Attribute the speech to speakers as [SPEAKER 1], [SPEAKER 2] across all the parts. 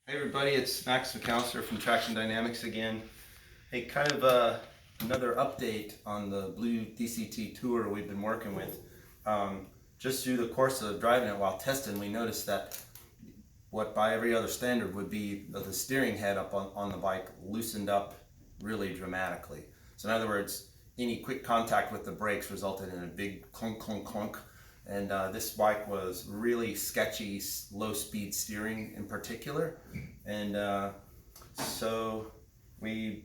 [SPEAKER 1] Hey everybody, it's Max McAllister from Traction Dynamics again. Hey, kind of another update on the Blue DCT tour we've been working with. Just through the course of driving it while testing, we noticed that what by every other standard would be the steering head up on the bike loosened up really dramatically. So in other words, any quick contact with the brakes resulted in a big clunk, clunk, clunk. And this bike was really sketchy, low speed steering in particular. And so we,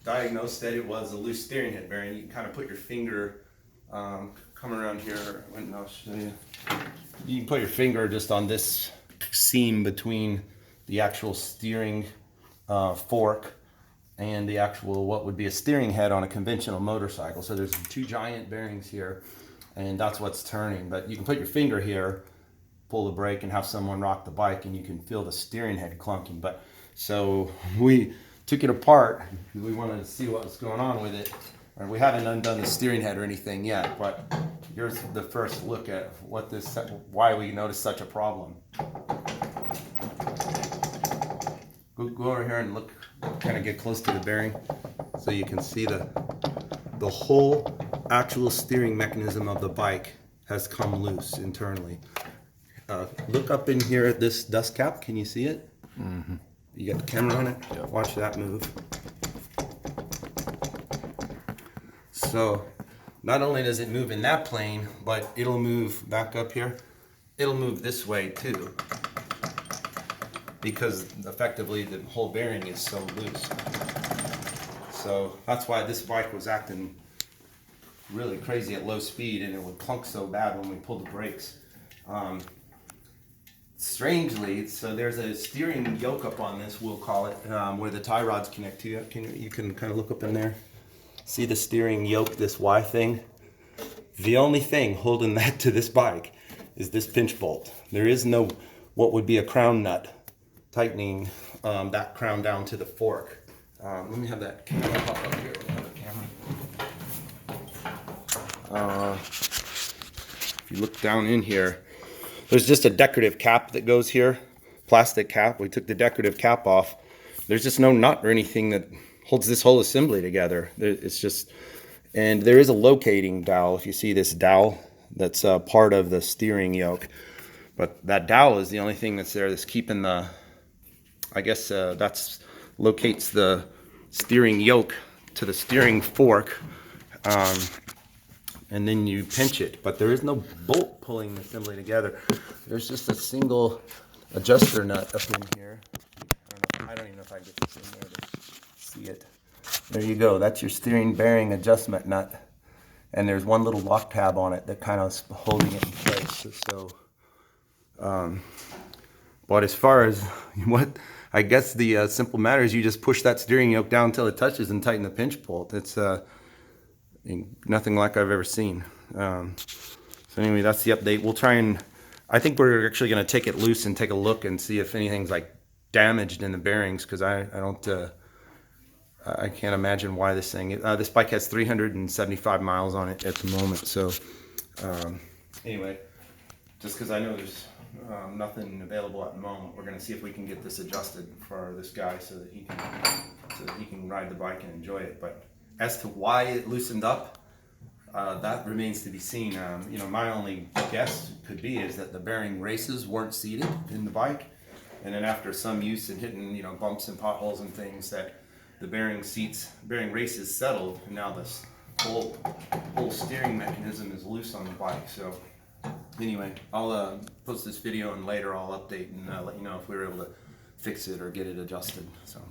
[SPEAKER 1] diagnosed that it was a loose steering head bearing. You can kind of put your finger, come around here, and I'll show you. You can put your finger just on this seam between the actual steering fork and the actual, what would be a steering head on a conventional motorcycle. So there's two giant bearings here, and that's what's turning. But you can put your finger here, pull the brake, and have someone rock the bike, and you can feel the steering head clunking. But so we took it apart. We wanted to see what was going on with it. And we haven't undone the steering head or anything yet, but here's the first look at why we noticed such a problem. Go over here and look, kind of get close to the bearing so you can see the whole actual steering mechanism of the bike has come loose internally. Look up in here at this dust cap. Can you see it? Mm-hmm. You got the camera on it? Yeah. Watch that move. So not only does it move in that plane, but it'll move back up here. It'll move this way too, because effectively the whole bearing is so loose. So that's why this bike was acting really crazy at low speed, and it would clunk so bad when we pulled the brakes. Strangely, so there's a steering yoke up on this, we'll call it, where the tie rods connect to. You can kind of look up in there. See the steering yoke, this Y thing? The only thing holding that to this bike is this pinch bolt. There is no what would be a crown nut tightening that crown down to the fork. Let me have that camera pop up here. If you look down in here, there's just a decorative cap that goes here, plastic cap. We took the decorative cap off. There's just no nut or anything that holds this whole assembly together. It's just, and there is a locating dowel. If you see this dowel, that's part of the steering yoke. But that dowel is the only thing that's there that's keeping the, I guess that's locates the steering yoke to the steering fork. And then you pinch it, but there is no bolt pulling the assembly together. There's just a single adjuster nut up in here. I don't even know if I can get this in there to see it. There you go. That's your steering bearing adjustment nut. And there's one little lock tab on it that kind of is holding it in place. So, but as far as what, I guess the simple matter is you just push that steering yoke down until it touches and tighten the pinch bolt. It's nothing like I've ever seen. So anyway, that's the update. We'll try and, I think we're actually going to take it loose and take a look and see if anything's like damaged in the bearings, because I can't imagine why this thing, this bike has 375 miles on it at the moment. So anyway, just because I know there's nothing available at the moment, we're going to see if we can get this adjusted for this guy so that he can ride the bike and enjoy it. But as to why it loosened up, that remains to be seen. My only guess could be is that the bearing races weren't seated in the bike, and then after some use and hitting bumps and potholes and things, that the bearing races settled, and now this whole steering mechanism is loose on the bike. So anyway, I'll post this video, and later I'll update and let you know if we were able to fix it or get it adjusted. So.